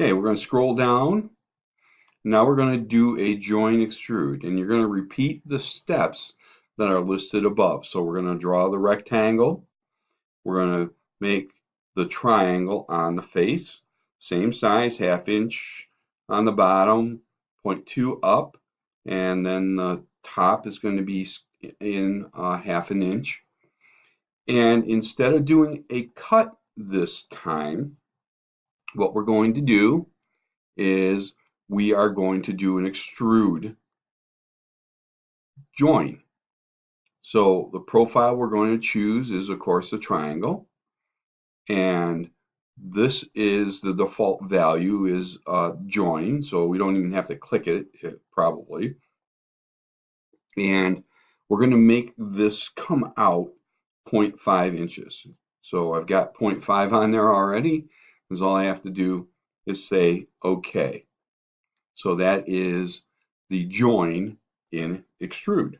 Okay, we're going to scroll down. Now we're going to do a join extrude, and you're going to repeat the steps that are listed above. So we're going to draw the rectangle. We're going to make the triangle on the face, same size, 1/2 inch on the bottom, 0.2 up, and then the top is going to be in 1/2 an inch. And instead of doing a cut this time, what we're going to do is we are going to do an extrude join. So the profile we're going to choose is, of course, a triangle. And this is the default value is join. So we don't even have to click it probably. And we're going to make this come out 0.5 inches. So I've got 0.5 on there already. Because all I have to do is say OK. So that is the join in extrude.